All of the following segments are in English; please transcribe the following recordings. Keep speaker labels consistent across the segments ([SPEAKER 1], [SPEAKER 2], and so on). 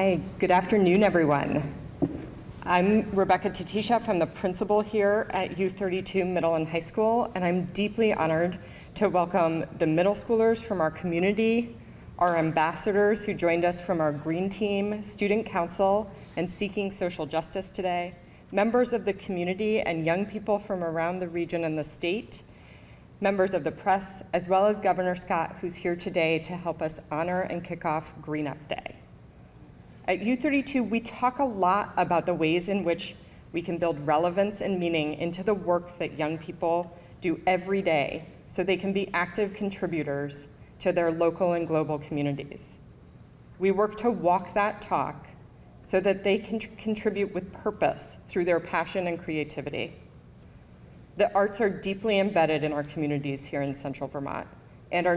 [SPEAKER 1] Hi, good afternoon, everyone. I'm Rebecca Tatisha. I'm the principal here at U32 Middle and High School, and I'm deeply honored to welcome the middle schoolers from our community, our ambassadors who joined us from our Green Team, Student Council, and Seeking Social Justice today, members of the community and young people from around the region and the state, members of the press, as well as Governor Scott, who's here today to help us honor and kick off Green Up Day. At U32, we talk a lot about the ways in which we can build relevance and meaning into the work that young people do every day so they can be active contributors to their local and global communities. We work to walk that talk so that they can contribute with purpose through their passion and creativity. The arts are deeply embedded in our communities here in Central Vermont, and our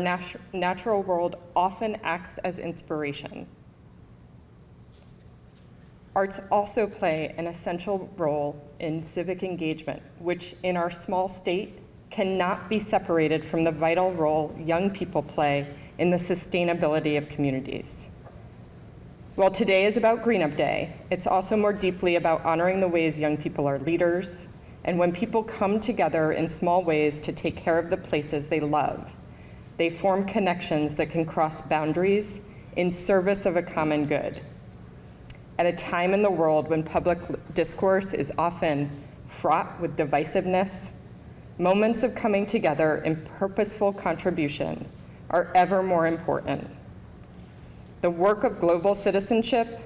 [SPEAKER 1] natural world often acts as inspiration. Arts also play an essential role in civic engagement, which in our small state cannot be separated from the vital role young people play in the sustainability of communities. While today is about Green Up Day, it's also more deeply about honoring the ways young people are leaders, and when people come together in small ways to take care of the places they love, they form connections that can cross boundaries in service of a common good. At a time in the world when public discourse is often fraught with divisiveness, moments of coming together in purposeful contribution are ever more important. The work of global citizenship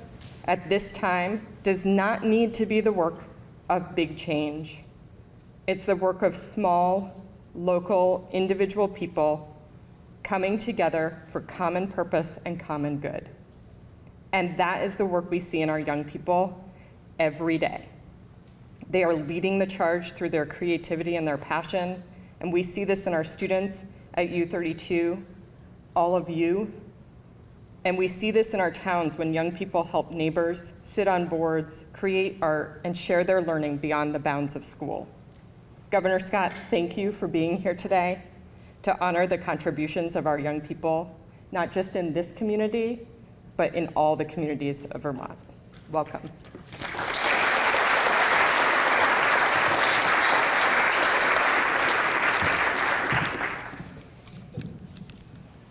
[SPEAKER 1] at this time does not need to be the work of big change. It's the work of small, local, individual people coming together for common purpose and common good. And that is the work we see in our young people every day. They are leading the charge through their creativity and their passion, and we see this in our students at U32, all of you, and we see this in our towns when young people help neighbors sit on boards, create art, and share their learning beyond the bounds of school. Governor Scott, thank you for being here today to honor the contributions of our young people, not just in this community, but in all the communities of Vermont. Welcome.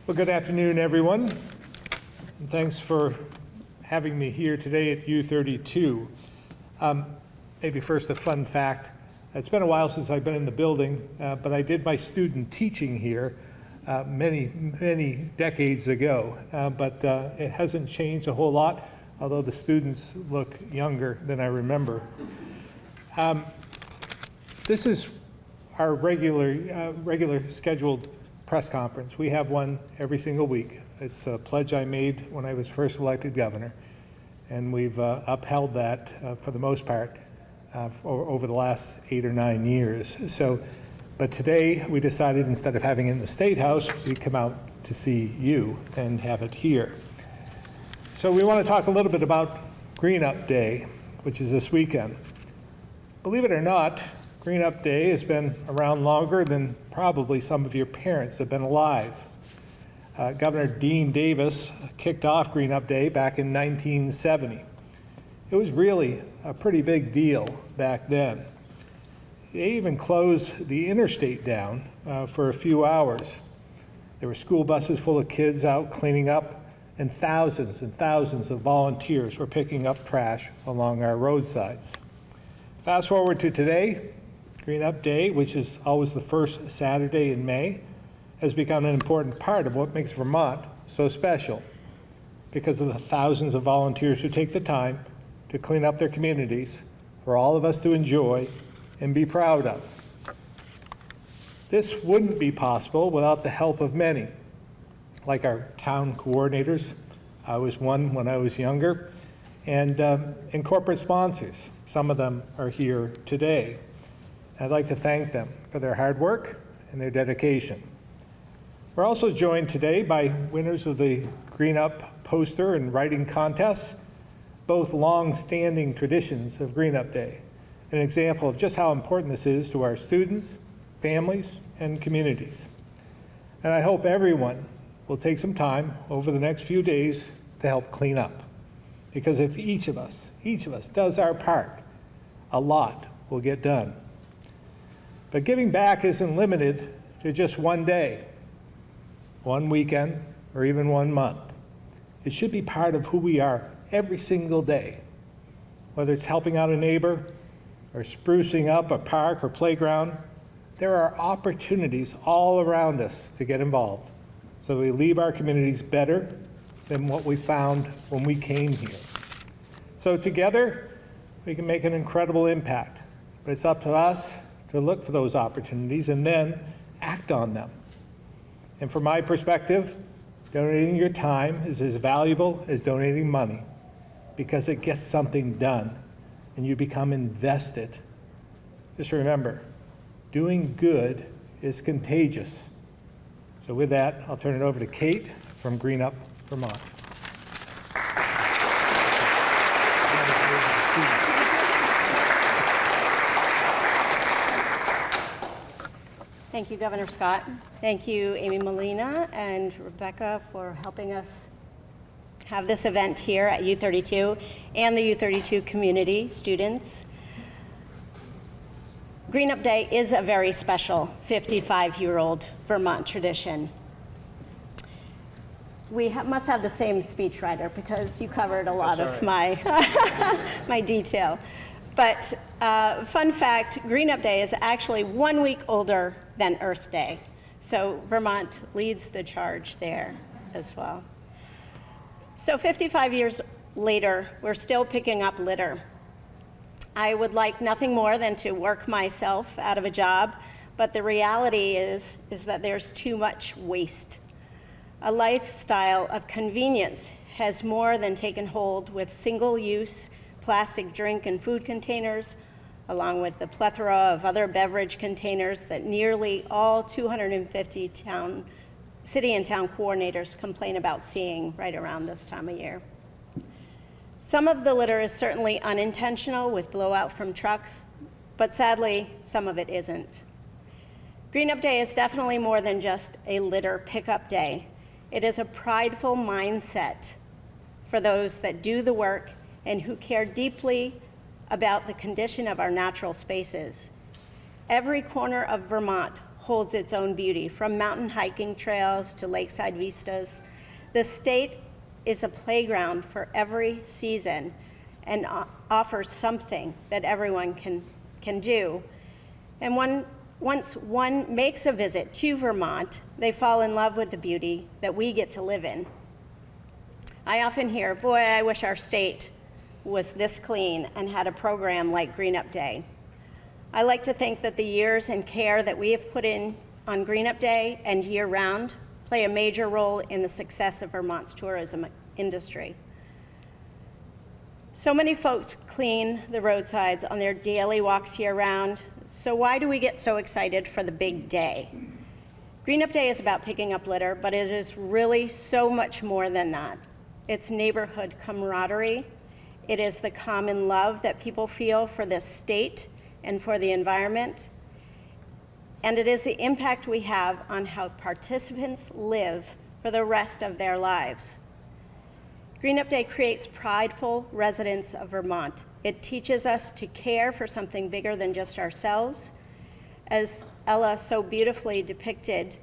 [SPEAKER 2] Well, good afternoon, everyone. And thanks for having me here today at U32. Maybe first a fun fact. It's been a while since I've been in the building, but I did my student teaching here many decades ago, but it hasn't changed a whole lot, although the students look younger than I remember. This is our regular scheduled press conference. We have one every single week. It's a pledge I made when I was first elected governor, and we've upheld that for the most part over the last 8 or 9 years. But today we decided instead of having it in the State House, we'd come out to see you and have it here. So we want to talk a little bit about Green Up Day, which is this weekend. Believe it or not, Green Up Day has been around longer than probably some of your parents have been alive. Governor Dean Davis kicked off Green Up Day back in 1970. It was really a pretty big deal back then. They even closed the interstate down for a few hours. There were school buses full of kids out cleaning up, and thousands of volunteers were picking up trash along our roadsides. Fast forward to today, Green Up Day, which is always the first Saturday in May, has become an important part of what makes Vermont so special because of the thousands of volunteers who take the time to clean up their communities for all of us to enjoy and be proud of. This wouldn't be possible without the help of many, like our town coordinators. I was one when I was younger, and corporate sponsors. Some of them are here today. I'd like to thank them for their hard work and their dedication. We're also joined today by winners of the Green Up poster and writing contests, both long-standing traditions of Green Up Day, an example of just how important this is to our students, families, and communities. And I hope everyone will take some time over the next few days to help clean up. Because if each of us does our part, a lot will get done. But giving back isn't limited to just one day, one weekend, or even one month. It should be part of who we are every single day, whether it's helping out a neighbor or sprucing up a park or playground. There are opportunities all around us to get involved, so we leave our communities better than what we found when we came here. So together, we can make an incredible impact, but it's up to us to look for those opportunities and then act on them. And from my perspective, donating your time is as valuable as donating money, because it gets something done and you become invested. Just remember, doing good is contagious. So with that, I'll turn it over to Kate from Green Up Vermont.
[SPEAKER 3] Thank you, Governor Scott. Thank you, Amy Molina and Rebecca, for helping us have this event here at U32 and the U32 community students. Green Up Day is a very special 55-year-old Vermont tradition. We must have the same speechwriter because you covered a lot of my detail. But fun fact, Green Up Day is actually 1 week older than Earth Day. So Vermont leads the charge there as well. So 55 years later, we're still picking up litter. I would like nothing more than to work myself out of a job, but the reality is that there's too much waste. A lifestyle of convenience has more than taken hold with single-use plastic drink and food containers, along with the plethora of other beverage containers that nearly all 250 city and town coordinators complain about seeing right around this time of year. Some of the litter is certainly unintentional with blowout from trucks, but sadly, some of it isn't. Green Up Day is definitely more than just a litter pickup day. It is a prideful mindset for those that do the work and who care deeply about the condition of our natural spaces. Every corner of Vermont holds its own beauty, from mountain hiking trails to lakeside vistas. The state is a playground for every season and offers something that everyone can do. And once one makes a visit to Vermont, they fall in love with the beauty that we get to live in. I often hear, boy, I wish our state was this clean and had a program like Green Up Day. I like to think that the years and care that we have put in on Green Up Day and year-round play a major role in the success of Vermont's tourism industry. So many folks clean the roadsides on their daily walks year-round, so why do we get so excited for the big day? Green Up Day is about picking up litter, but it is really so much more than that. It's neighborhood camaraderie. It is the common love that people feel for this state and for the environment. And it is the impact we have on how participants live for the rest of their lives. Green Up Day creates prideful residents of Vermont. It teaches us to care for something bigger than just ourselves. As Ella so beautifully depicted,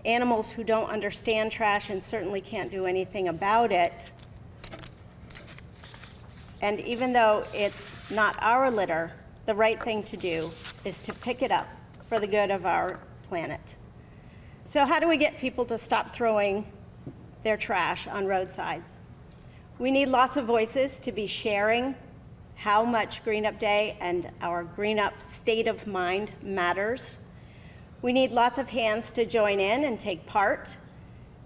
[SPEAKER 3] animals who don't understand trash and certainly can't do anything about it. And even though it's not our litter, the right thing to do is to pick it up for the good of our planet. So how do we get people to stop throwing their trash on roadsides? We need lots of voices to be sharing how much Green Up Day and our Green Up state of mind matters. We need lots of hands to join in and take part.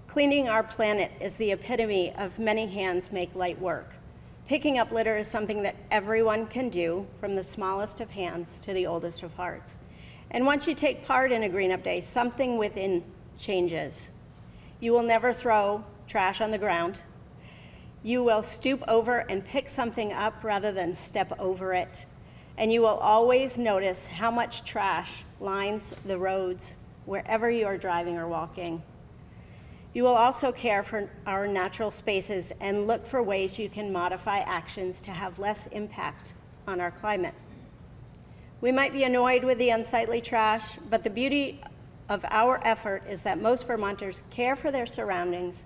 [SPEAKER 3] Cleaning our planet is the epitome of many hands make light work. Picking up litter is something that everyone can do, from the smallest of hands to the oldest of hearts. And once you take part in a Green Up Day, something within changes. You will never throw trash on the ground. You will stoop over and pick something up rather than step over it. And you will always notice how much trash lines the roads wherever you are driving or walking. You will also care for our natural spaces and look for ways you can modify actions to have less impact on our climate. We might be annoyed with the unsightly trash, but the beauty of our effort is that most Vermonters care for their surroundings,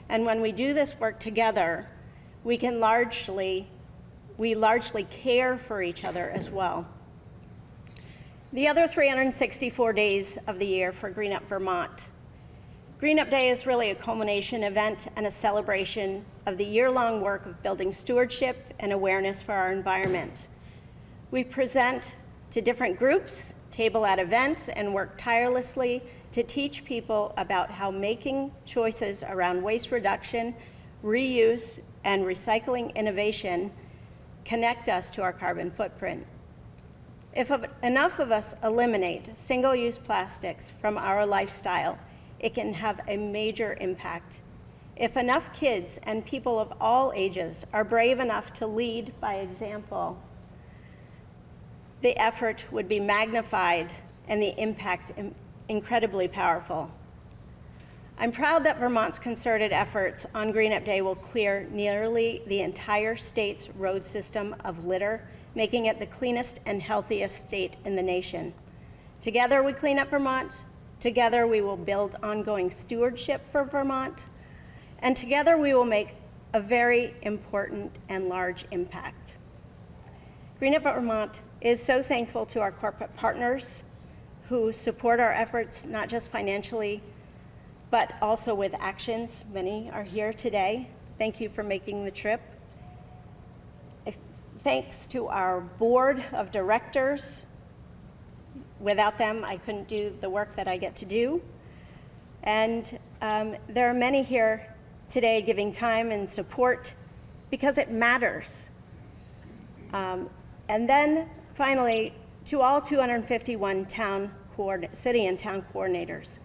[SPEAKER 3] and when we do this work together, we largely care for each other as well. The other 364 days of the year for Green Up Vermont. Green Up Day is really a culmination event and a celebration of the year-long work of building stewardship and awareness for our environment. We present to different groups, table at events, and work tirelessly to teach people about how making choices around waste reduction, reuse, and recycling innovation connect us to our carbon footprint. If enough of us eliminate single-use plastics from our lifestyle, it can have a major impact. If enough kids and people of all ages are brave enough to lead by example, the effort would be magnified and the impact incredibly powerful. I'm proud that Vermont's concerted efforts on Green Up Day will clear nearly the entire state's road system of litter, making it the cleanest and healthiest state in the nation. Together we clean up Vermont, together we will build ongoing stewardship for Vermont, and together we will make a very important and large impact. Green Up Vermont is so thankful to our corporate partners who support our efforts, not just financially, but also with actions. Many are here today. Thank you for making the trip. Thanks to our board of directors. Without them, I couldn't do the work that I get to do. And there are many here today giving time and support because it matters. And then finally, to all 251 city and town coordinators,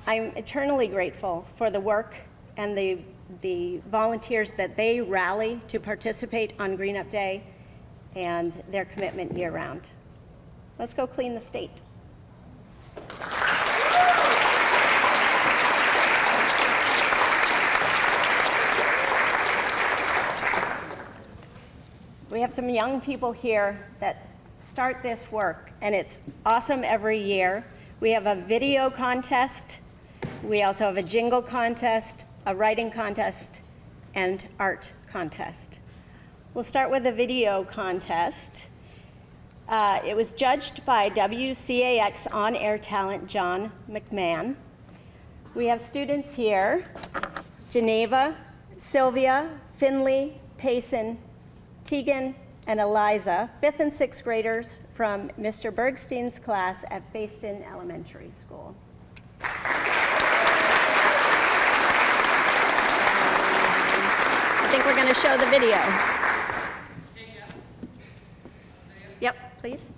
[SPEAKER 3] I'm eternally grateful for the work and the volunteers that they rally to participate on Green Up Day and their commitment year-round. Let's go clean the state. We have some young people here that start this work, and it's awesome every year. We have a video contest. We also have a jingle contest, a writing contest, and art contest. We'll start with the video contest. It was judged by WCAX on-air talent John McMahon. We have students here, Geneva, Sylvia, Finley, Payson, Tegan, and Eliza, 5th and 6th graders from Mr. Bergstein's class at Fayston Elementary School. I think we're going to show the video. Yep, please.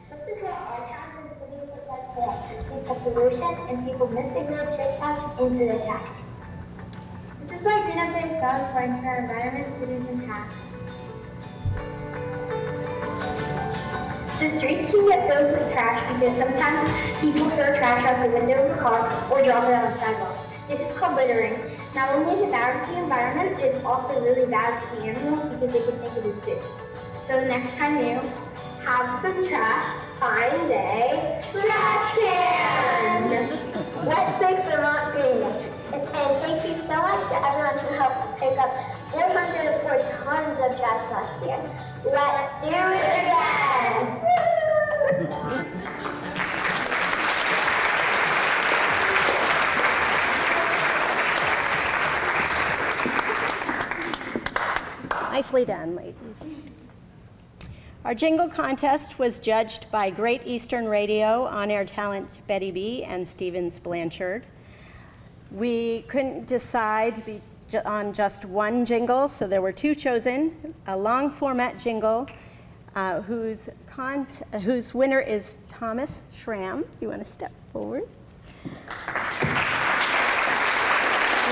[SPEAKER 4] This is what our towns and cities look like today. It's of pollution and people missing their chit chat into their trash can. This is why Green Up Day is so important for our environment, cities, and towns. The streets can get filled with trash because sometimes people throw trash out the window of a car or drop it on the sidewalk. This is called littering. Not only is it bad for the environment, it is also really bad for the animals because they can think it is food. So the next time you have some trash, find a trash can! Let's make Vermont green. And thank you so much to everyone who helped pick up 404 tons of trash last year. Let's do it again!
[SPEAKER 3] Nicely done, ladies. Our jingle contest was judged by Great Eastern Radio on-air talent Betty B. and Stevens Blanchard. We couldn't decide on just one jingle, so there were two chosen. A long format jingle whose winner is Thomas Schramm. Do you want to step forward?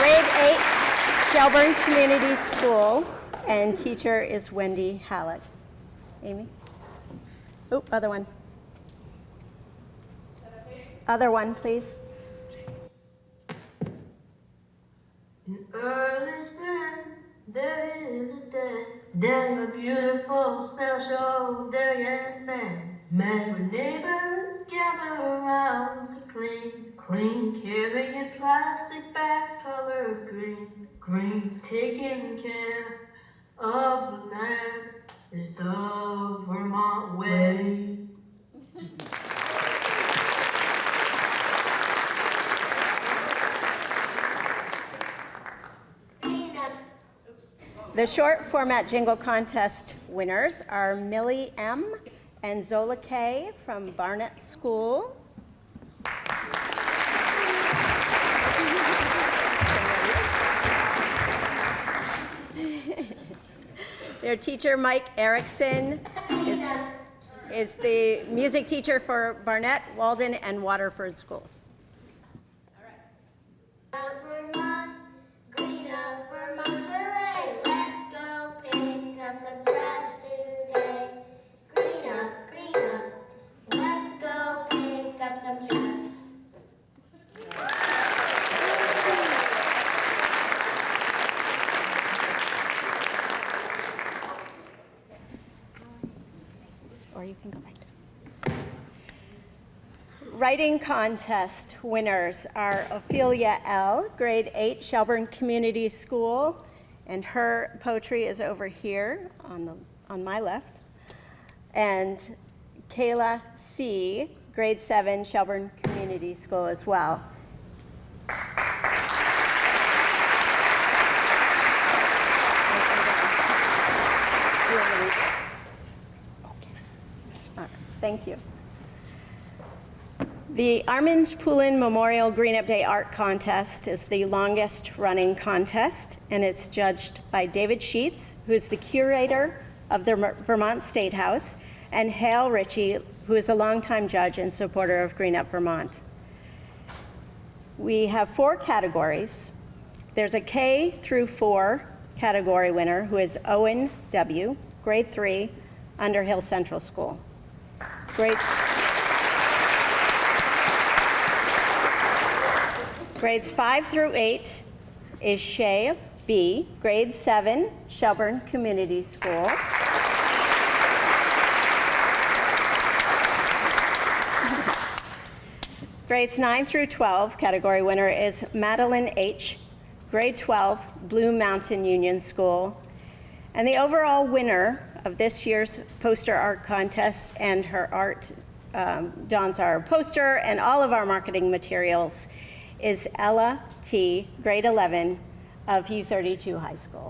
[SPEAKER 3] grade 8, Shelburne Community School, and teacher is Wendy Hallett. Amy? Oh, other one. Other one, please.
[SPEAKER 5] In early spring, there is a day, a beautiful, special day and man. When neighbors gather around to clean, carrying plastic bags colored green, taking care of the land is the Vermont way.
[SPEAKER 3] The short format jingle contest winners are Millie M. and Zola K. from Barnett School. Their teacher, Mike Erickson, is the music teacher for Barnett, Walden, and Waterford schools.
[SPEAKER 4] Vermont, green up Vermont, hooray! Let's go pick up some trash today. Green up, let's go pick up some trash.
[SPEAKER 3] Or you can go back to. Writing contest winners are Ophelia L., grade 8, Shelburne Community School, and her poetry is over here on my left. And Kayla C., grade 7, Shelburne Community School as well. Thank you. The Armand Poulin Memorial Green Up Day Art Contest is the longest running contest, and it's judged by David Sheets, who is the curator of the Vermont State House, and Hale Ritchie, who is a longtime judge and supporter of Green Up Vermont. We have 4 categories. There's a K through 4 category winner, who is Owen W., grade 3, Underhill Central School. Grades 5 through 8 is Shay B., grade 7, Shelburne Community School. Grades 9 through 12, category winner is Madeline H., grade 12, Blue Mountain Union School. And the overall winner of this year's poster art contest, and her art dons our poster and all of our marketing materials, is Ella T., grade 11 of U32 High School.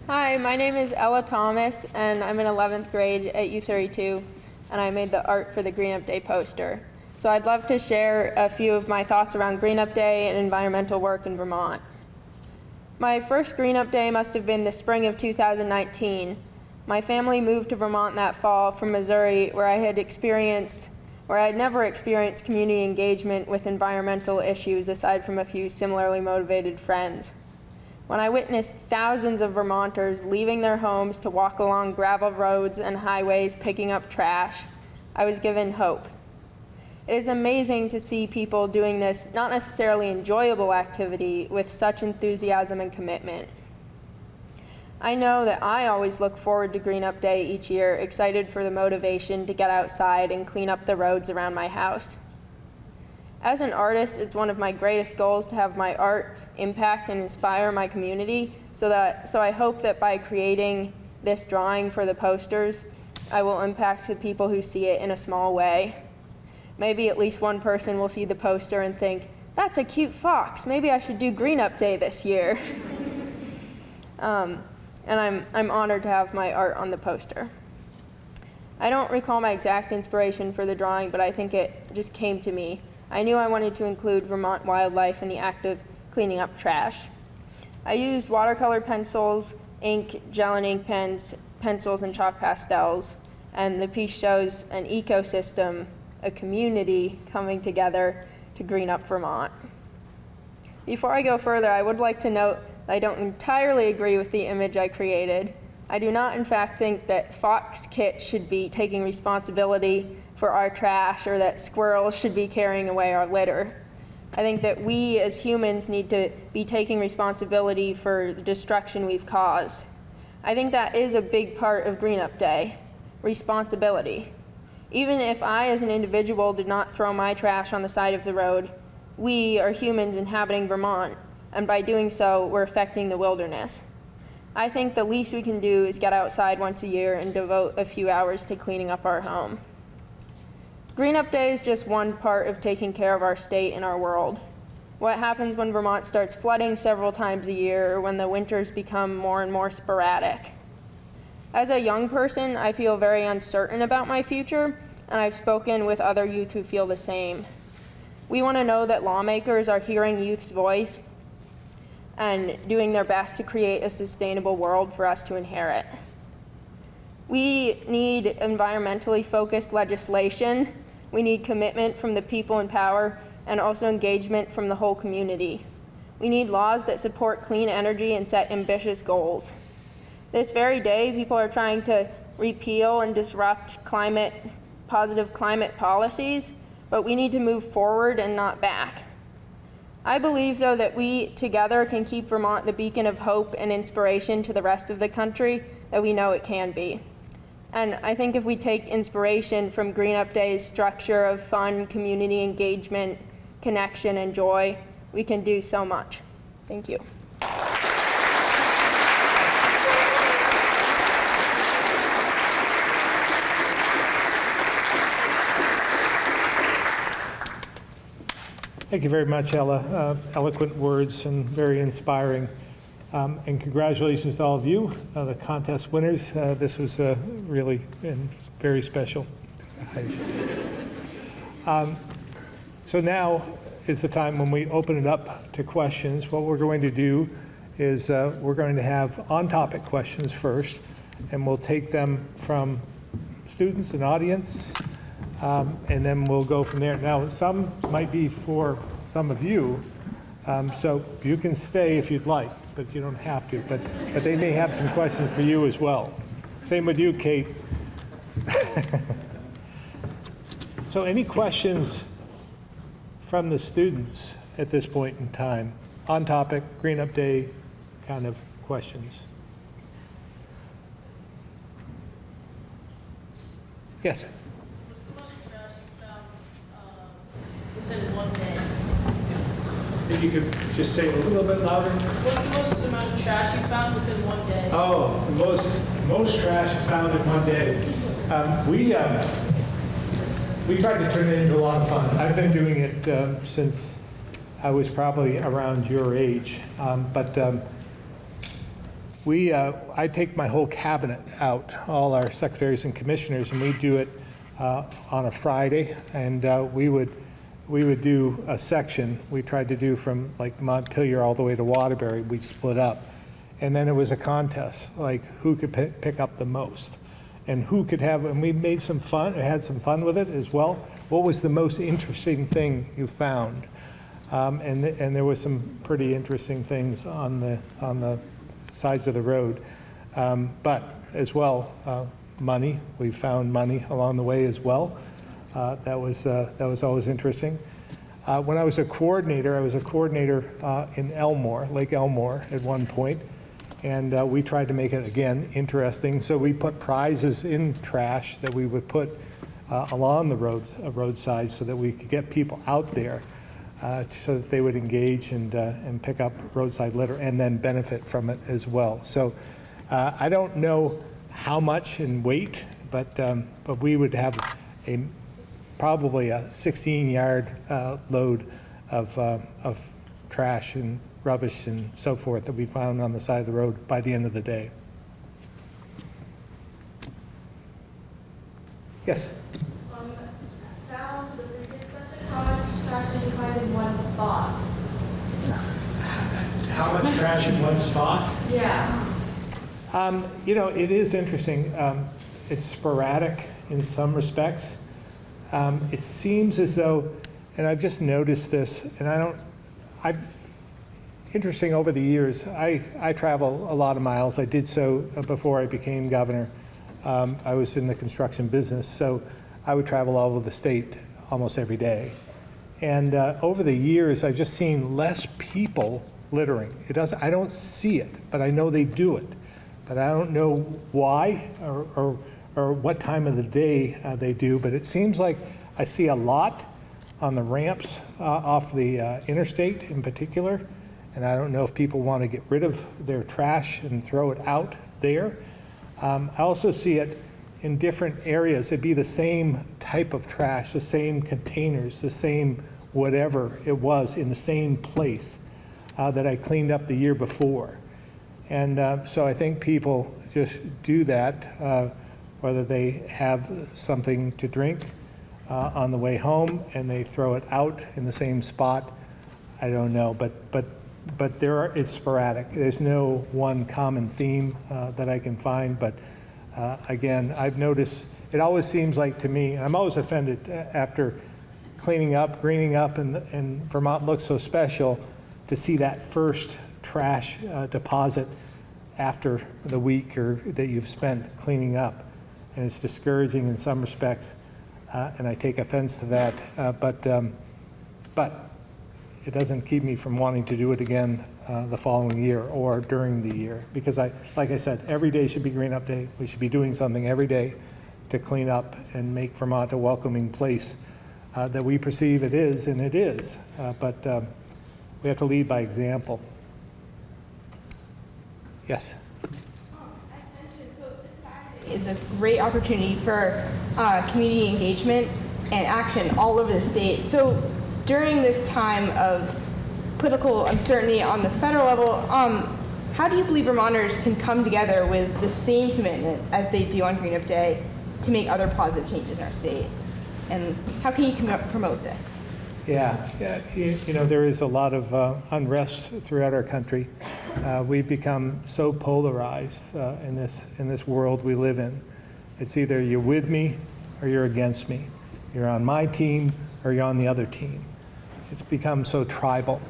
[SPEAKER 6] Hi, my name is Ella Thomas, and I'm in 11th grade at U32, and I made the art for the Green Up Day poster. So I'd love to share a few of my thoughts around Green Up Day and environmental work in Vermont. My first Green Up Day must have been the spring of 2019. My family moved to Vermont that fall from Missouri, where I had never experienced community engagement with environmental issues aside from a few similarly motivated friends. When I witnessed thousands of Vermonters leaving their homes to walk along gravel roads and highways picking up trash, I was given hope. It is amazing to see people doing this not necessarily enjoyable activity with such enthusiasm and commitment. I know that I always look forward to Green Up Day each year, excited for the motivation to get outside and clean up the roads around my house. As an artist, it's one of my greatest goals to have my art impact and inspire my community, so I hope that by creating this drawing for the posters, I will impact the people who see it in a small way. Maybe at least one person will see the poster and think, that's a cute fox, maybe I should do Green Up Day this year. And I'm honored to have my art on the poster. I don't recall my exact inspiration for the drawing, but I think it just came to me. I knew I wanted to include Vermont wildlife in the act of cleaning up trash. I used watercolor pencils, ink, gel and ink pens, pencils, and chalk pastels. And the piece shows an ecosystem, a community coming together to green up Vermont. Before I go further, I would like to note that I don't entirely agree with the image I created. I do not, in fact, think that Fox Kit should be taking responsibility for our trash or that squirrels should be carrying away our litter. I think that we as humans need to be taking responsibility for the destruction we've caused. I think that is a big part of Green Up Day, responsibility. Even if I as an individual did not throw my trash on the side of the road, we are humans inhabiting Vermont, and by doing so, we're affecting the wilderness. I think the least we can do is get outside once a year and devote a few hours to cleaning up our home. Green Up Day is just one part of taking care of our state and our world. What happens when Vermont starts flooding several times a year or when the winters become more and more sporadic? As a young person, I feel very uncertain about my future, and I've spoken with other youth who feel the same. We want to know that lawmakers are hearing youth's voice and doing their best to create a sustainable world for us to inherit. We need environmentally focused legislation. We need commitment from the people in power and also engagement from the whole community. We need laws that support clean energy and set ambitious goals. This very day, people are trying to repeal and disrupt positive climate policies, but we need to move forward and not back. I believe, though, that we together can keep Vermont the beacon of hope and inspiration to the rest of the country that we know it can be. And I think if we take inspiration from Green Up Day's structure of fun, community engagement, connection, and joy, we can do so much. Thank you.
[SPEAKER 2] Thank you very much, Ella. Eloquent words and very inspiring. And congratulations to all of you, the contest winners. This was really very special. So now is the time when we open it up to questions. What we're going to do is we're going to have on-topic questions first, and we'll take them from students and audience, and then we'll go from there. Now, some might be for some of you, so you can stay if you'd like, but you don't have to. But they may have some questions for you as well. Same with you, Kate. So any questions from the students at this point in time? On topic, Green Up Day kind of questions. Yes?
[SPEAKER 7] What's the most trash you found within one day?
[SPEAKER 2] If you could just say it a little bit louder.
[SPEAKER 7] What's the most amount of trash you found within one day?
[SPEAKER 2] Oh, the most trash found in one day. We tried to turn it into a lot of fun. I've been doing it since I was probably around your age. I take my whole cabinet out, all our secretaries and commissioners, and we do it on a Friday. And we would do a section. We tried to do from like Montpelier all the way to Waterbury. We'd split up. And then it was a contest, like who could pick up the most. And who could have, and we made some fun, had some fun with it as well. What was the most interesting thing you found? And there was some pretty interesting things on the sides of the road. But as well, money, we found money along the way as well. That was always interesting. When I was a coordinator in Elmore, Lake Elmore at one point. And we tried to make it, again, interesting. So we put prizes in trash that we would put along the roadside so that we could get people out there so that they would engage and pick up roadside litter and then benefit from it as well. So I don't know how much in weight, but we would have probably a 16-yard load of trash and rubbish and so forth that we found on the side of the road by the end of the day. Yes?
[SPEAKER 8] To add on to the previous question, how much trash did you find in one spot?
[SPEAKER 2] How much trash in one spot?
[SPEAKER 8] Yeah.
[SPEAKER 2] It is interesting. It's sporadic in some respects. It seems as though, and I've just noticed this, and interesting over the years, I travel a lot of miles. I did so before I became governor. I was in the construction business, so I would travel all over the state almost every day. And over the years, I've just seen less people littering. I don't see it, but I know they do it. But I don't know why or what time of the day they do, but it seems like I see a lot on the ramps off the interstate in particular. And I don't know if people want to get rid of their trash and throw it out there. I also see it in different areas. It'd be the same type of trash, the same containers, the same whatever it was in the same place that I cleaned up the year before. And so I think people just do that, whether they have something to drink on the way home and they throw it out in the same spot. I don't know, but it's sporadic. There's no one common theme that I can find, but again, I've noticed, it always seems like to me, and I'm always offended after cleaning up, greening up, and Vermont looks so special, to see that first trash deposit after the week or that you've spent cleaning up. And it's discouraging in some respects, and I take offense to that, but it doesn't keep me from wanting to do it again the following year or during the year. Because like I said, every day should be Green Up Day. We should be doing something every day to clean up and make Vermont a welcoming place that we perceive it is, and it is. But we have to lead by example. Yes?
[SPEAKER 9] As mentioned, so this Saturday is a great opportunity for community engagement and action all over the state. So during this time of political uncertainty on the federal level, how do you believe Vermonters can come together with the same commitment as they do on Green Up Day to make other positive changes in our state? And how can you promote this?
[SPEAKER 2] Yeah, there is a lot of unrest throughout our country. We've become so polarized in this world we live in. It's either you're with me or you're against me. You're on my team or you're on the other team. It's become so tribal,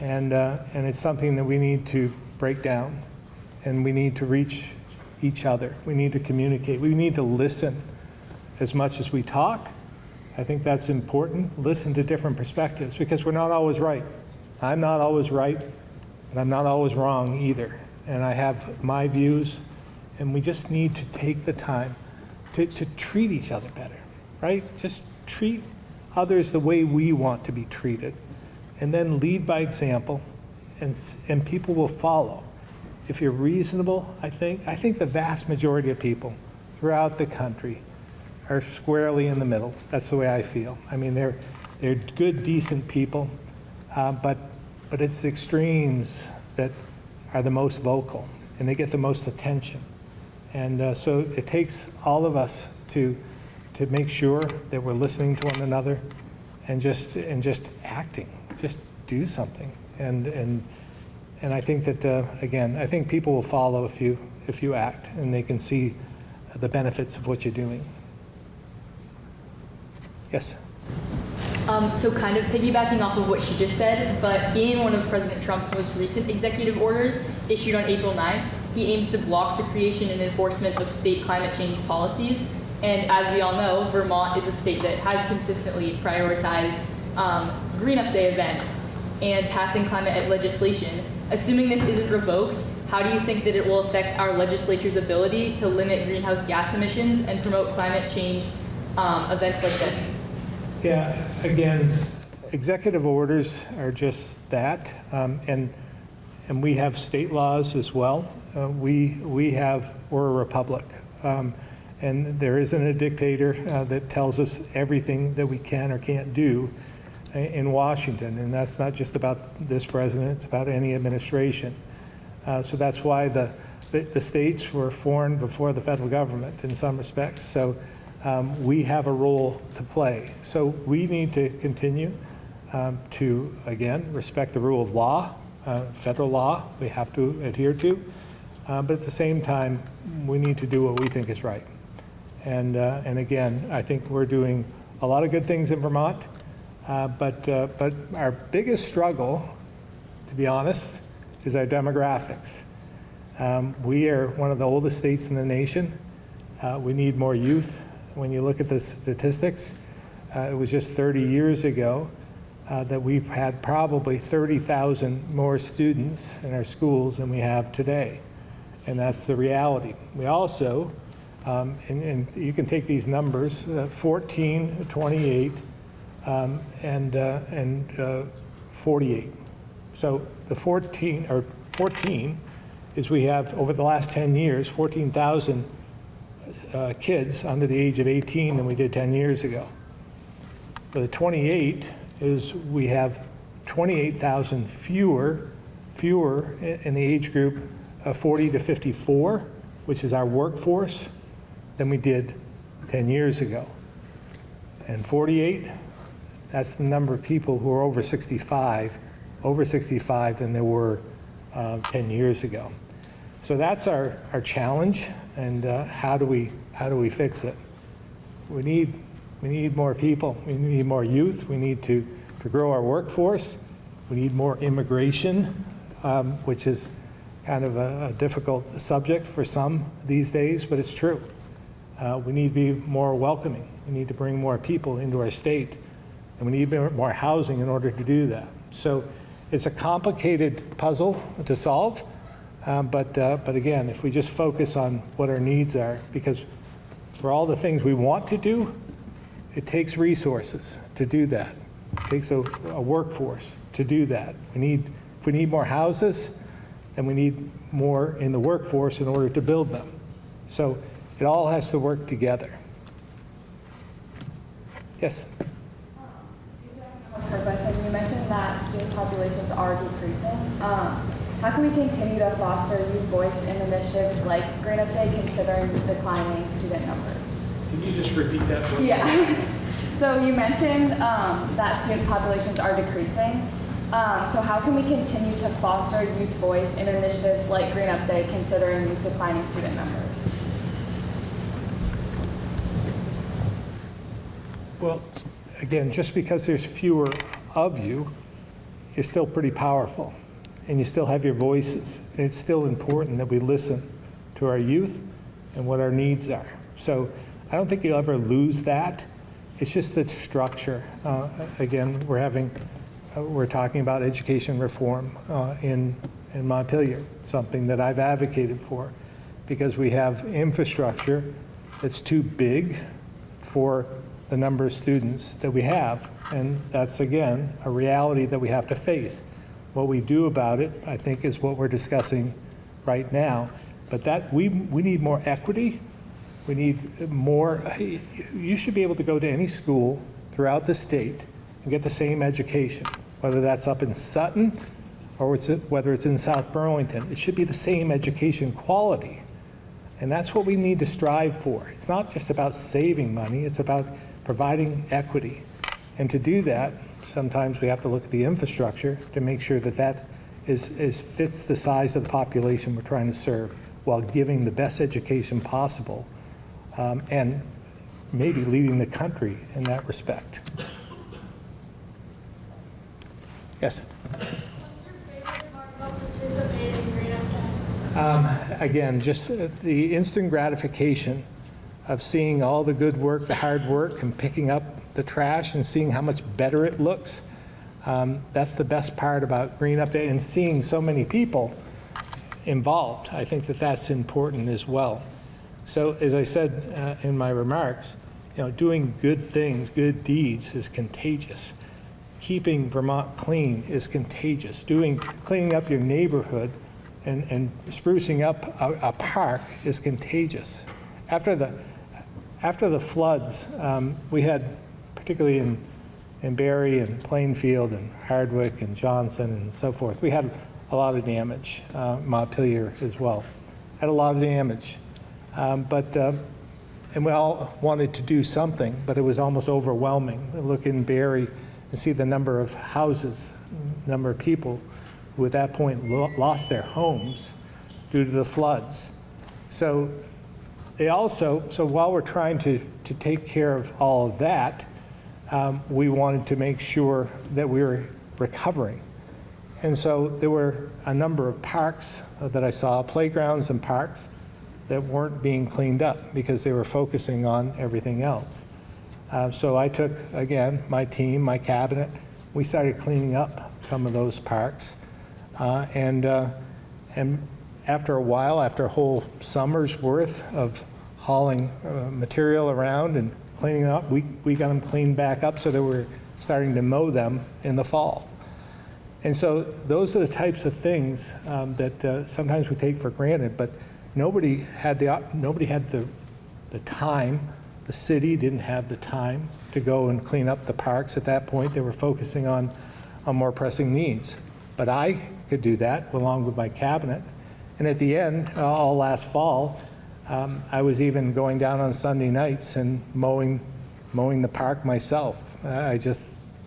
[SPEAKER 2] and it's something that we need to break down, and we need to reach each other. We need to communicate. We need to listen as much as we talk. I think that's important. Listen to different perspectives, because we're not always right. I'm not always right, but I'm not always wrong either. And I have my views, and we just need to take the time to treat each other better, right? Just treat others the way we want to be treated, and then lead by example, and people will follow. If you're reasonable, I think the vast majority of people throughout the country are squarely in the middle. That's the way I feel. I mean, they're good, decent people, but it's the extremes that are the most vocal, and they get the most attention. And so it takes all of us to make sure that we're listening to one another, and just acting. Just do something. And I think that again, I think people will follow if you act, and they can see the benefits of what you're doing. Yes.
[SPEAKER 10] So kind of piggybacking off of what she just said, but in one of President Trump's most recent executive orders issued on April 9th, he aims to block the creation and enforcement of state climate change policies. And as we all know, Vermont is a state that has consistently prioritized Green Up Day events and passing climate legislation. Assuming this isn't revoked, how do you think that it will affect our legislature's ability to limit greenhouse gas emissions and promote climate change events like this?
[SPEAKER 2] Yeah, again, executive orders are just that, and we have state laws as well. We're a republic, and there isn't a dictator that tells us everything that we can or can't do in Washington, and that's not just about this president, it's about any administration. So that's why the states were formed before the federal government in some respects. So we have a role to play. So we need to continue to, again, respect the rule of law, federal law we have to adhere to, but at the same time, we need to do what we think is right. And again, I think we're doing a lot of good things in Vermont, but our biggest struggle, to be honest, is our demographics. We are one of the oldest states in the nation. We need more youth. When you look at the statistics, it was just 30 years ago that we've had probably 30,000 more students in our schools than we have today. And that's the reality. We also, and you can take these numbers, 14, 28, and 48. So the 14 is we have, over the last 10 years, 14,000 kids under the age of 18 than we did 10 years ago. The 28 is we have 28,000 fewer in the age group of 40 to 54, which is our workforce, than we did 10 years ago. And 48, that's the number of people who are over 65 than there were 10 years ago. So that's our challenge, and how do we fix it? We need more people. We need more youth. We need to grow our workforce. We need more immigration, which is kind of a difficult subject for some these days, but it's true. We need to be more welcoming. We need to bring more people into our state, and we need more housing in order to do that. So it's a complicated puzzle to solve, but again, if we just focus on what our needs are, because for all the things we want to do, it takes resources to do that. It takes a workforce to do that. If we need more houses, then we need more in the workforce in order to build them. So it all has to work together. Yes?
[SPEAKER 8] You mentioned that student populations are decreasing. How can we continue to foster youth voice in initiatives like Green Up Day, considering the declining student numbers?
[SPEAKER 2] Can you just repeat that?
[SPEAKER 8] Yeah. So you mentioned that student populations are decreasing. So how can we continue to foster youth voice in initiatives like Green Up Day, considering these declining student numbers?
[SPEAKER 2] Well, again, just because there's fewer of you, you're still pretty powerful, and you still have your voices. And it's still important that we listen to our youth and what our needs are. So I don't think you'll ever lose that. It's just the structure. Again, we're talking about education reform in Montpelier, something that I've advocated for, because we have infrastructure that's too big for the number of students that we have. And that's, again, a reality that we have to face. What we do about it, I think, is what we're discussing right now. But that we need more equity. We need more. You should be able to go to any school throughout the state and get the same education, whether that's up in Sutton or whether it's in South Burlington. It should be the same education quality. And that's what we need to strive for. It's not just about saving money, it's about providing equity. And to do that, sometimes we have to look at the infrastructure to make sure that that fits the size of the population we're trying to serve, while giving the best education possible, and maybe leading the country in that respect. Yes?
[SPEAKER 8] What's your favorite part about participating in Green Up Day?
[SPEAKER 2] Again, just the instant gratification of seeing all the good work, the hard work, and picking up the trash and seeing how much better it looks. That's the best part about Green Up Day, and seeing so many people involved. I think that that's important as well. So as I said in my remarks, doing good things, good deeds is contagious. Keeping Vermont clean is contagious. Cleaning up your neighborhood and sprucing up a park is contagious. After the floods, we had, particularly in Barrie and Plainfield and Hardwick and Johnson and so forth, we had a lot of damage. Montpelier as well had a lot of damage. And we all wanted to do something, but it was almost overwhelming. Look in Barrie and see the number of houses, number of people who at that point lost their homes. due to the floods. So while we're trying to take care of all of that, we wanted to make sure that we were recovering. And so there were a number of parks that I saw, playgrounds and parks, that weren't being cleaned up because they were focusing on everything else. So I took, again, my team, my cabinet, we started cleaning up some of those parks. And after a while, after a whole summer's worth of hauling material around and cleaning up, we got them cleaned back up so that we're starting to mow them in the fall. And so those are the types of things that sometimes we take for granted, but nobody had the time. The city didn't have the time to go and clean up the parks at that point. They were focusing on more pressing needs. But I could do that along with my cabinet. And at the end, all last fall, I was even going down on Sunday nights and mowing the park myself. It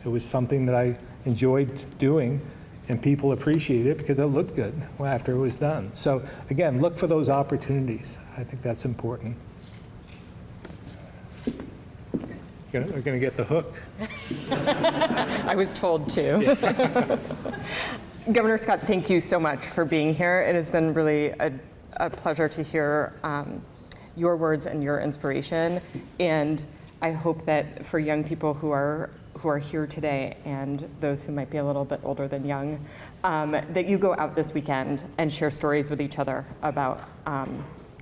[SPEAKER 2] was something that I enjoyed doing, and people appreciated it because it looked good after it was done. So again, look for those opportunities. I think that's important. We're going to get the hook.
[SPEAKER 1] I was told to. Governor Scott, thank you so much for being here. It has been really a pleasure to hear your words and your inspiration. And I hope that for young people who are here today and those who might be a little bit older than young, that you go out this weekend and share stories with each other about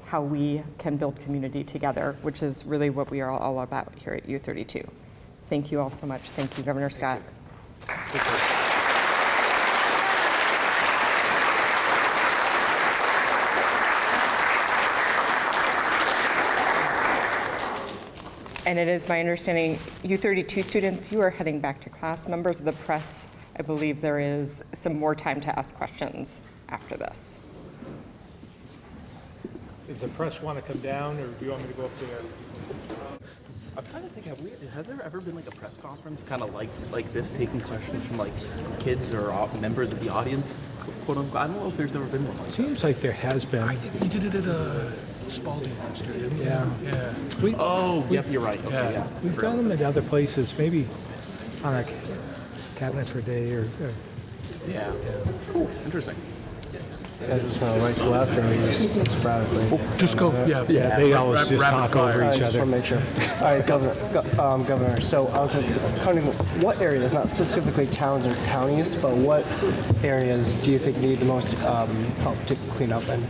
[SPEAKER 1] how we can build community together, which is really what we are all about here at U32. Thank you all so much. Thank you, Governor Scott. And it is my understanding, U32 students, you are heading back to class. Members of the press, I believe there is some more time to ask questions after this.
[SPEAKER 2] Does the press want to come down, or do you want me to go up there?
[SPEAKER 11] I'm trying to think, has there ever been like a press conference kind of like this, taking questions from like kids or members of the audience, quote unquote? I don't know if there's ever been one like that.
[SPEAKER 2] Seems like there has been.
[SPEAKER 12] I think you did it at Spalding last year, didn't you?
[SPEAKER 2] Yeah.
[SPEAKER 11] Yep, you're right. Okay, yeah.
[SPEAKER 2] We've done them at other places, maybe on a cabinet for a day or
[SPEAKER 11] Yeah. Cool. Interesting.
[SPEAKER 13] Yeah, just went right to left, and we just sporadically.
[SPEAKER 12] Just go. Yeah.
[SPEAKER 2] they always just talk over
[SPEAKER 13] I
[SPEAKER 2] each
[SPEAKER 13] just
[SPEAKER 2] other.
[SPEAKER 13] want to make sure. All right, Governor. So I was wondering what areas, not specifically towns or counties, but what areas do you think need the most help to clean up? And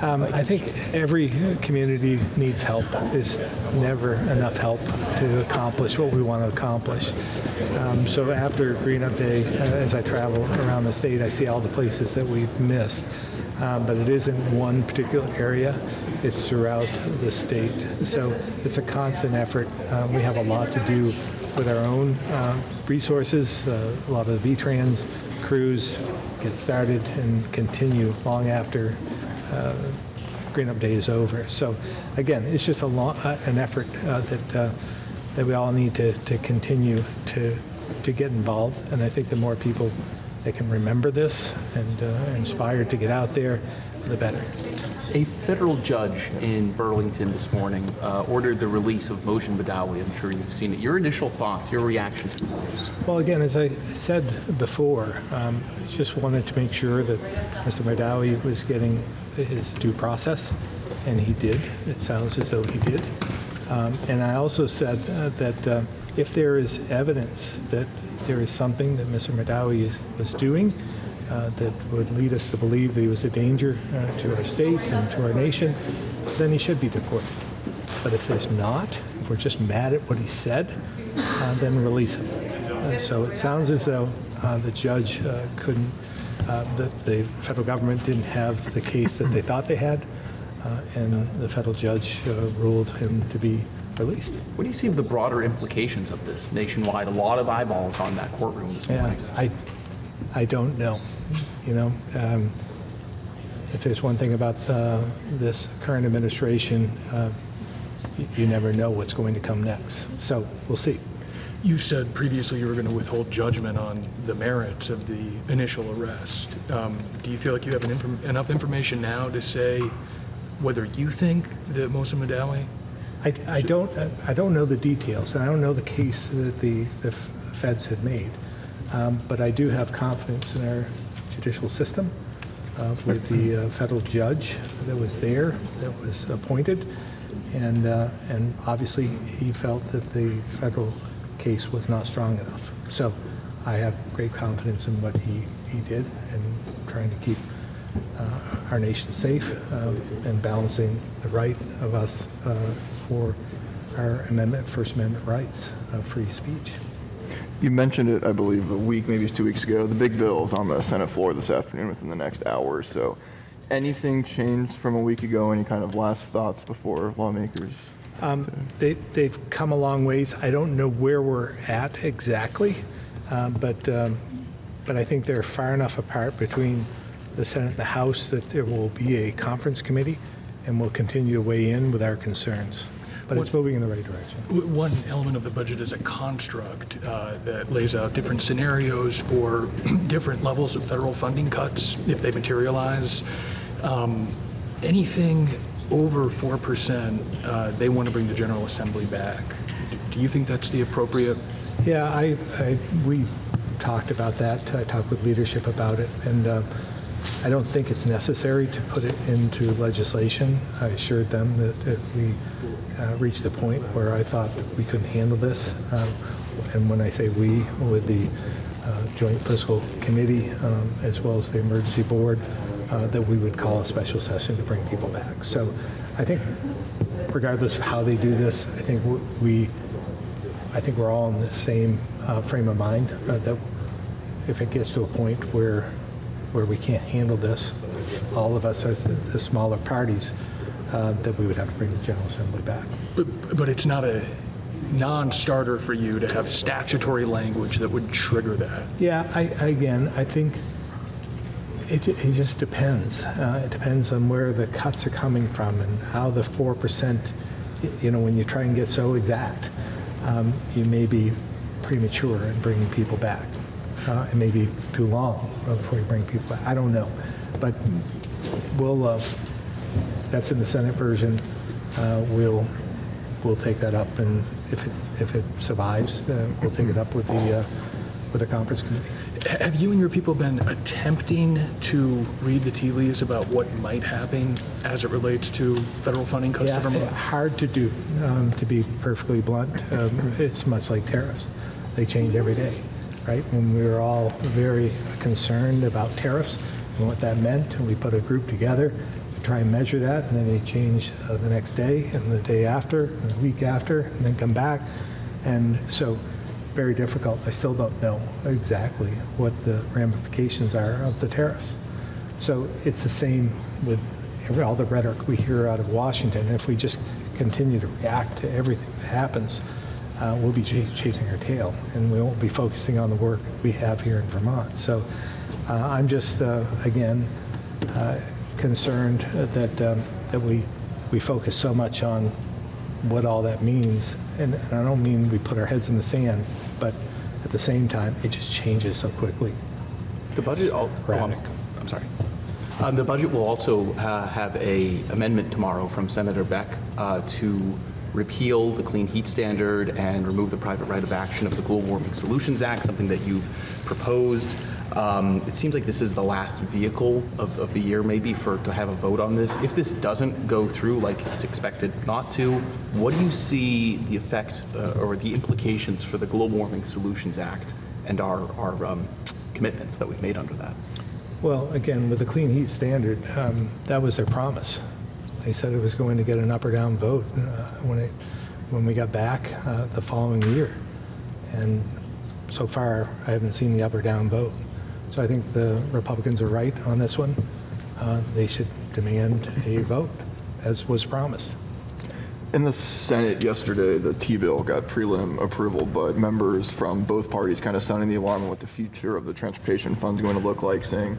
[SPEAKER 2] I think every community needs help. There's never enough help to accomplish what we want to accomplish. So after Green Up Day, as I travel around the state, I see all the places that we've missed. But it isn't one particular area. It's throughout the state. So it's a constant effort. We have a lot to do with our own resources. A lot of the VTrans crews get started and continue long after Green Up Day is over. So again, it's just an effort that we all need to continue to get involved. And I think the more people that can remember this and are inspired to get out there, the better.
[SPEAKER 11] A federal judge in Burlington this morning ordered the release of Moshe Badawi. I'm sure you've seen it. Your initial thoughts, your reaction to this news?
[SPEAKER 2] Well, again, as I said before, just wanted to make sure that Mr. Badawi was getting his due process, and he did. It sounds as though he did. And I also said that if there is evidence that there is something that Mr. Badawi was doing that would lead us to believe that he was a danger to our state and to our nation, then he should be deported. But if there's not, if we're just mad at what he said, then release him. So it sounds as though the judge couldn't, that the federal government didn't have the case that they thought they had, and the federal judge ruled him to be released.
[SPEAKER 11] What do you see of the broader implications of this nationwide? A lot of eyeballs on that courtroom this morning.
[SPEAKER 2] I don't know. You know, if there's one thing about this current administration, you never know what's going to come next. So we'll see.
[SPEAKER 12] You said previously you were going to withhold judgment on the merits of the initial arrest. Do you feel like you have enough information now to say whether you think that Mosa Madawi?
[SPEAKER 2] I don't know the details, and I don't know the case that the feds have made, but I do have confidence in our judicial system with the federal judge that was there, that was appointed, and obviously he felt that the federal case was not strong enough. So I have great confidence in what he did and trying to keep our nation safe and balancing the right of us for our First Amendment rights of free speech.
[SPEAKER 14] You mentioned it, I believe, a week, maybe it's 2 weeks ago. The big bill is on the Senate floor this afternoon within the next hour or so. Anything changed from a week ago? Any kind of last thoughts before lawmakers?
[SPEAKER 2] They've come a long ways. I don't know where we're at exactly, but I think they're far enough apart between the Senate and the House that there will be a conference committee, and we'll continue to weigh in with our concerns. But it's moving in the right direction.
[SPEAKER 12] One element of the budget is a construct that lays out different scenarios for different levels of federal funding cuts if they materialize. Anything over 4%, they want to bring the General Assembly back. Do you think that's the appropriate?
[SPEAKER 2] Yeah, we talked about that. I talked with leadership about it, and I don't think it's necessary to put it into legislation. I assured them that if we reached the point where I thought we couldn't handle this, and when I say we, with the Joint Fiscal Committee as well as the Emergency Board, that we would call a special session to bring people back. So I think regardless of how they do this, I think we're all in the same frame of mind that if it gets to a point where we can't handle this, all of us as the smaller parties, that we would have to bring the General Assembly back.
[SPEAKER 12] But it's not a non-starter for you to have statutory language that would trigger that.
[SPEAKER 2] Yeah, I think it just depends. It depends on where the cuts are coming from and how the 4%, when you try and get so exact, you may be premature in bringing people back. It may be too long before you bring people back. I don't know. But that's in the Senate version. We'll take that up, and if it survives, we'll take it up with the conference committee.
[SPEAKER 12] Have you and your people been attempting to read the tea leaves about what might happen as it relates to federal funding cuts to Vermont?
[SPEAKER 2] Hard to do, to be perfectly blunt. It's much like tariffs. They change every day, right? When we were all very concerned about tariffs and what that meant, and we put a group together to try and measure that, and then they change the next day, and the day after, and the week after, and then come back. And so very difficult. I still don't know exactly what the ramifications are of the tariffs. So it's the same with all the rhetoric we hear out of Washington. If we just continue to react to everything that happens, we'll be chasing our tail, and we won't be focusing on the work we have here in Vermont. So I'm just, again, concerned that we focus so much on what all that means. And I don't mean we put our heads in the sand, but at the same time, it just changes so quickly.
[SPEAKER 11] The budget, I'm sorry. The budget will also have a amendment tomorrow from Senator Beck to repeal the Clean Heat Standard and remove the private right of action of the Global Warming Solutions Act, something that you've proposed. It seems like this is the last vehicle of the year maybe to have a vote on this. If this doesn't go through like it's expected not to, what do you see the effect or the implications for the Global Warming Solutions Act and our commitments that we've made under that?
[SPEAKER 2] Well, again, with the Clean Heat Standard, that was their promise. They said it was going to get an up or down vote when we got back the following year. And so far, I haven't seen the up or down vote. So I think the Republicans are right on this one. They should demand a vote, as was promised.
[SPEAKER 14] In the Senate yesterday, the T-bill got prelim approval, but members from both parties kind of sounding the alarm on what the future of the transportation fund is going to look like, saying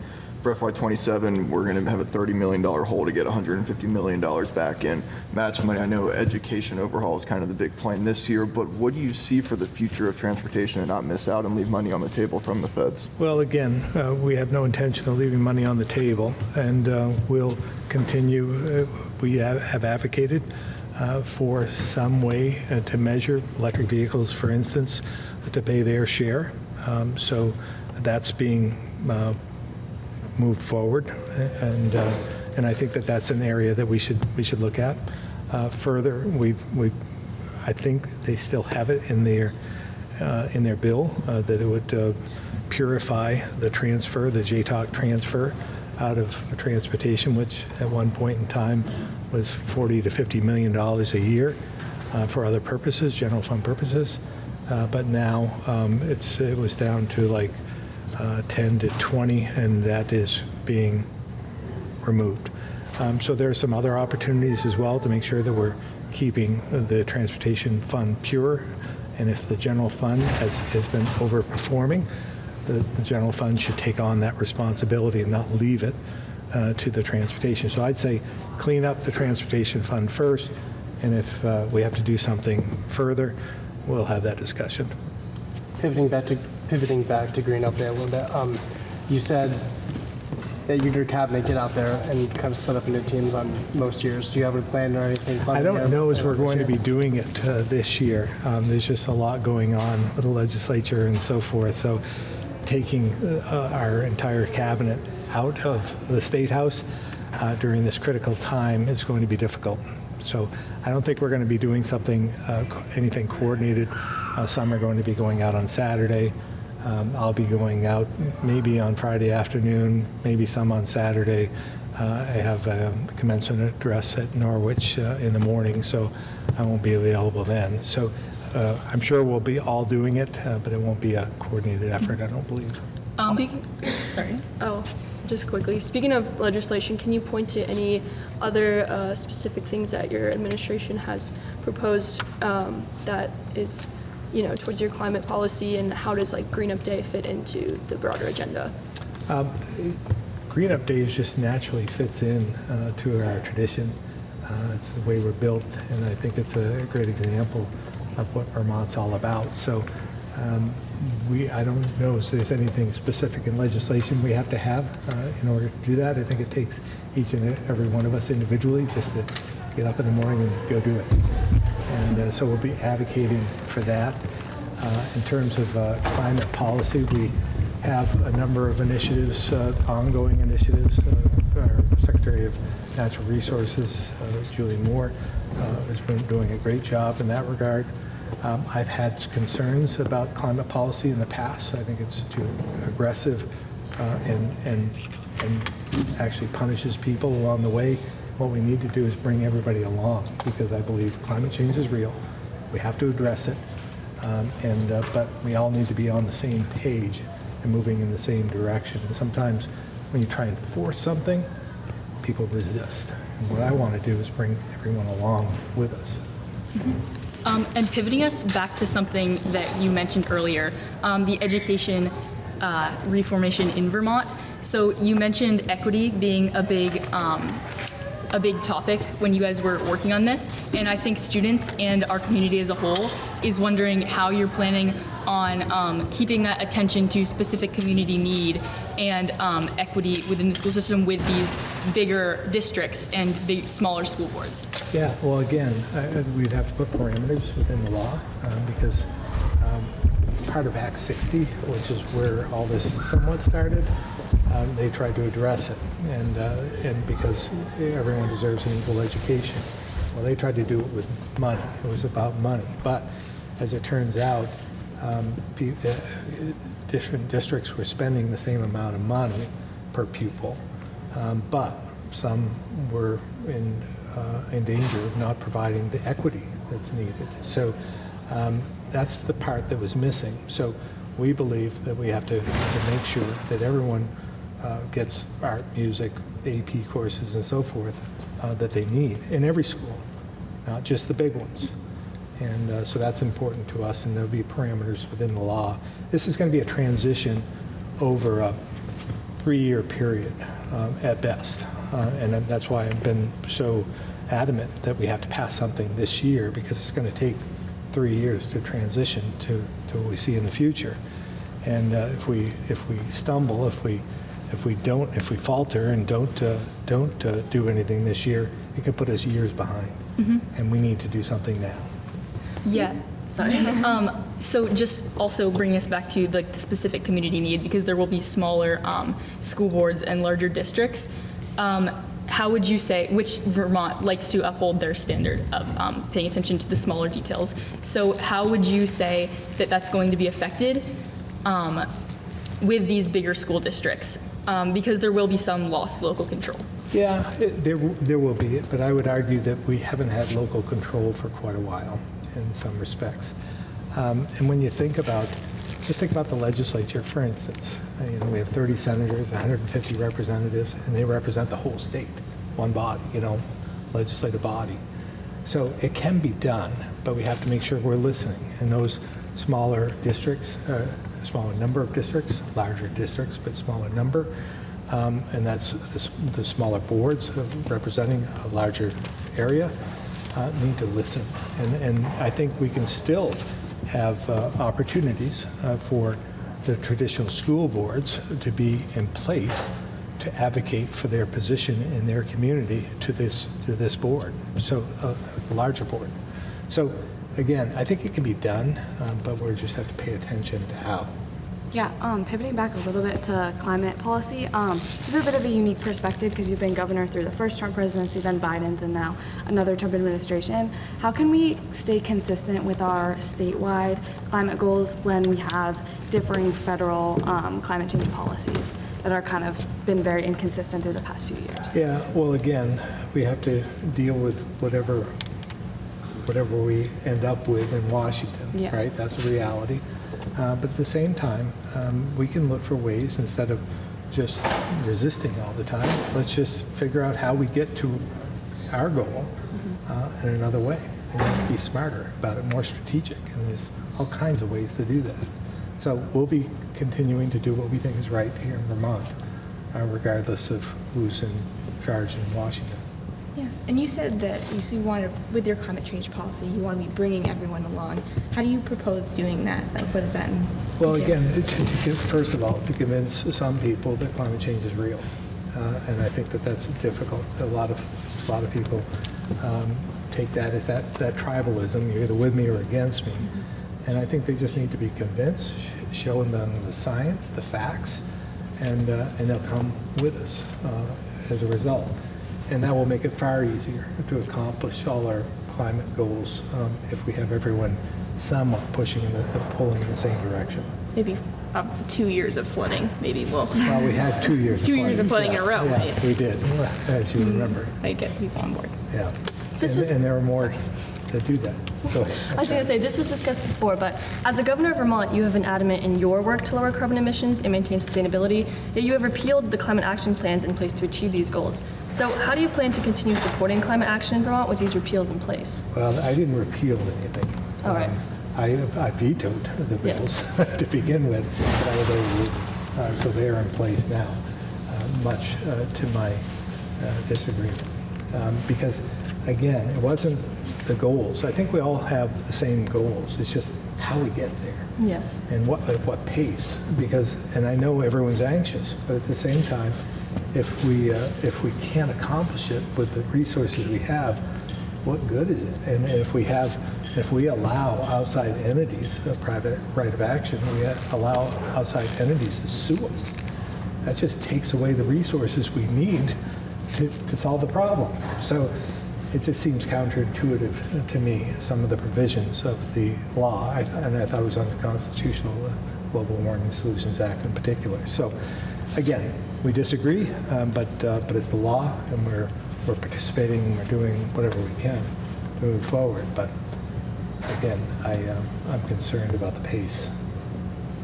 [SPEAKER 14] for FY27, we're going to have a $30 million hole to get $150 million back in match money. I know education overhaul is kind of the big plan this year, but what do you see for the future of transportation and not miss out and leave money on the table from the feds?
[SPEAKER 2] Well, again, we have no intention of leaving money on the table, and we'll continue. We have advocated for some way to measure electric vehicles, for instance, to pay their share. So that's being moved forward, and I think that that's an area that we should look at further. I think they still have it in their bill that it would purify the transfer, the JTOC transfer, out of transportation, which at one point in time was $40 to $50 million a year for other purposes, general fund purposes. But now it was down to like 10 to 20, and that is being removed. So there are some other opportunities as well to make sure that we're keeping the transportation fund pure. And if the general fund has been overperforming, the general fund should take on that responsibility and not leave it to the transportation. So I'd say clean up the transportation fund first, and if we have to do something further, we'll have that discussion.
[SPEAKER 13] Pivoting back to Green Up Day a little bit, you said that your cabinet get out there and kind of split up into teams on most years. Do you have a plan or anything?
[SPEAKER 2] I don't know as we're going to be doing it this year. There's just a lot going on with the legislature and so forth. So taking our entire cabinet out of the State House during this critical time is going to be difficult. So I don't think we're going to be doing anything coordinated. Some are going to be going out on Saturday. I'll be going out maybe on Friday afternoon, maybe some on Saturday. I have a commencement address at Norwich in the morning, so I won't be available then. So I'm sure we'll be all doing it, but it won't be a coordinated effort, I don't believe.
[SPEAKER 15] Just quickly, speaking of legislation, can you point to any other specific things that your administration has proposed that is, towards your climate policy, and how does Green Up Day fit into the broader agenda?
[SPEAKER 2] Green Up Day just naturally fits in to our tradition. It's the way we're built, and I think it's a great example of what Vermont's all about. So I don't know if there's anything specific in legislation we have to have in order to do that. I think it takes each and every one of us individually just to get up in the morning and go do it. And so we'll be advocating for that. In terms of climate policy, we have a number of initiatives, ongoing initiatives. Our Secretary of Natural Resources, Julie Moore, has been doing a great job in that regard. I've had concerns about climate policy in the past. I think it's too aggressive and actually punishes people along the way. What we need to do is bring everybody along, because I believe climate change is real. We have to address it, but we all need to be on the same page and moving in the same direction. And sometimes when you try and force something, people resist. And what I want to do is bring everyone along with us.
[SPEAKER 10] And pivoting us back to something that you mentioned earlier, the education reformation in Vermont. So you mentioned equity being a big topic when you guys were working on this, and I think students and our community as a whole is wondering how you're planning on keeping that attention to specific community need and equity within the school system with these bigger districts and smaller school boards.
[SPEAKER 2] Yeah, well, again, we'd have to put parameters within the law because part of Act 60, which is where all this somewhat started, they tried to address it, and because everyone deserves an equal education. Well, they tried to do it with money. It was about money. But as it turns out, different districts were spending the same amount of money per pupil, but some were in danger of not providing the equity that's needed. So that's the part that was missing. So we believe that we have to make sure that everyone gets art, music, AP courses, and so forth that they need in every school, not just the big ones. And so that's important to us, and there'll be parameters within the law. This is going to be a transition over a 3-year period at best. And that's why I've been so adamant that we have to pass something this year, because it's going to take 3 years to transition to what we see in the future. And if we stumble, if we falter and don't do anything this year, it could put us years behind. And we need to do something now.
[SPEAKER 10] Yeah. Sorry. So just also bringing us back to like the specific community need, because there will be smaller school boards and larger districts. How would you say, which Vermont likes to uphold their standard of paying attention to the smaller details. So how would you say that that's going to be affected with these bigger school districts? Because there will be some loss of local control.
[SPEAKER 2] Yeah, there will be, but I would argue that we haven't had local control for quite a while in some respects. And when you think about, just think about the legislature, for instance. We have 30 senators, 150 representatives, and they represent the whole state, one body, legislative body. So it can be done, but we have to make sure we're listening. And those smaller districts, smaller number of districts, larger districts, but smaller number, and that's the smaller boards representing a larger area, need to listen. And I think we can still have opportunities for the traditional school boards to be in place to advocate for their position in their community to this board, so a larger board. So again, I think it can be done, but we just have to pay attention to how.
[SPEAKER 8] Yeah, pivoting back a little bit to climate policy, you have a bit of a unique perspective because you've been governor through the first Trump presidency, then Biden's, and now another Trump administration. How can we stay consistent with our statewide climate goals when we have differing federal climate change policies that are kind of been very inconsistent through the past few years?
[SPEAKER 2] Yeah, well, again, we have to deal with whatever we end up with in Washington, right? That's a reality. But at the same time, we can look for ways, instead of just resisting all the time, let's just figure out how we get to our goal in another way. And we have to be smarter about it, more strategic. And there's all kinds of ways to do that. So we'll be continuing to do what we think is right here in Vermont, regardless of who's in charge in Washington.
[SPEAKER 9] Yeah, and you said that you want to, with your climate change policy, you want to be bringing everyone along. How do you propose doing that? Like, what does that mean?
[SPEAKER 2] Well, again, first of all, to convince some people that climate change is real, and I think that that's difficult. A lot of people take that as that tribalism. You're either with me or against me, and I think they just need to be convinced, showing them the science, the facts, and they'll come with us as a result. And that will make it far easier to accomplish all our climate goals if we have everyone somewhat pushing and pulling in the same direction.
[SPEAKER 9] Maybe 2 years of flooding, maybe we'll...
[SPEAKER 2] Well, we had 2 years of flooding.
[SPEAKER 9] 2 years of flooding in a row.
[SPEAKER 2] Yeah,
[SPEAKER 9] right?
[SPEAKER 2] we did, as you remember.
[SPEAKER 9] It gets people on board.
[SPEAKER 2] Yeah. And there are more that do that. Go ahead.
[SPEAKER 15] I was going to say, this was discussed before, but as the governor of Vermont, you have been adamant in your work to lower carbon emissions and maintain sustainability, yet you have repealed the climate action plans in place to achieve these goals. So how do you plan to continue supporting climate action in Vermont with these repeals in place?
[SPEAKER 2] Well, I didn't repeal anything.
[SPEAKER 15] All right.
[SPEAKER 2] I vetoed the bills to begin with, but I was overruled. So they are in place now, much to my disagreement. Because, again, it wasn't the goals. I think we all have the same goals. It's just how we get there.
[SPEAKER 15] Yes.
[SPEAKER 2] And at what pace. Because, and I know everyone's anxious, but at the same time, if we can't accomplish it with the resources we have, what good is it? And if we allow outside entities, a private right of action, we allow outside entities to sue us, that just takes away the resources we need to solve the problem. So it just seems counterintuitive to me, some of the provisions of the law, and I thought it was unconstitutional, the Global Warming Solutions Act in particular. So again, we disagree, but it's the law, and we're participating, and we're doing whatever we can to move forward. But again, I'm concerned about the pace,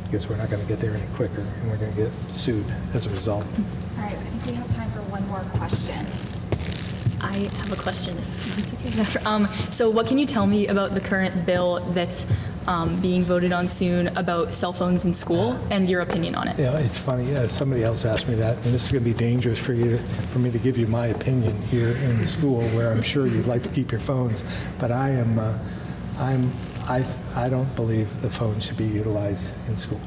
[SPEAKER 2] because we're not going to get there any quicker, and we're going to get sued as a result.
[SPEAKER 16] All right, I think we have time for one more question.
[SPEAKER 10] I have a question, if it's okay. So what can you tell me about the current bill that's being voted on soon about cell phones in school and your opinion on it.
[SPEAKER 2] Yeah, it's funny, somebody else asked me that, and this is going to be dangerous for me to give you my opinion here in the school, where I'm sure you'd like to keep your phones, but I don't believe the phone should be utilized in school.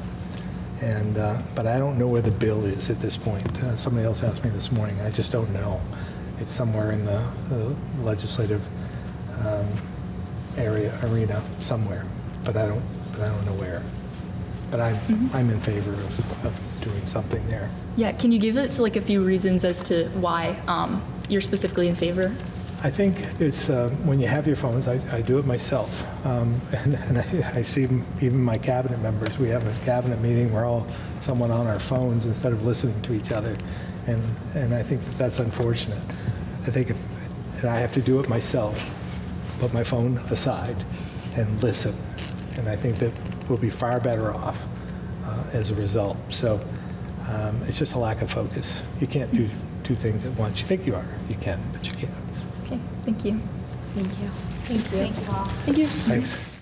[SPEAKER 2] And, but I don't know where the bill is at this point. Somebody else asked me this morning, I just don't know. It's somewhere in the legislative arena somewhere, but I don't know where. But I'm in favor of doing something there.
[SPEAKER 10] Yeah, can you give us like a few reasons as to why you're specifically in favor?
[SPEAKER 2] I think it's when you have your phones, I do it myself, and I see even my cabinet members, we have a cabinet meeting, we're all somewhat on our phones instead of listening to each other, and I think that's unfortunate. I think and I have to do it myself, put my phone aside and listen, and I think that we'll be far better off as a result. So it's just a lack of focus. You can't do two things at once. You think you are, you can, but you can't.
[SPEAKER 10] Okay, thank you.
[SPEAKER 15] Thank you.
[SPEAKER 16] Thank you all.
[SPEAKER 15] Thank you.
[SPEAKER 2] Thanks.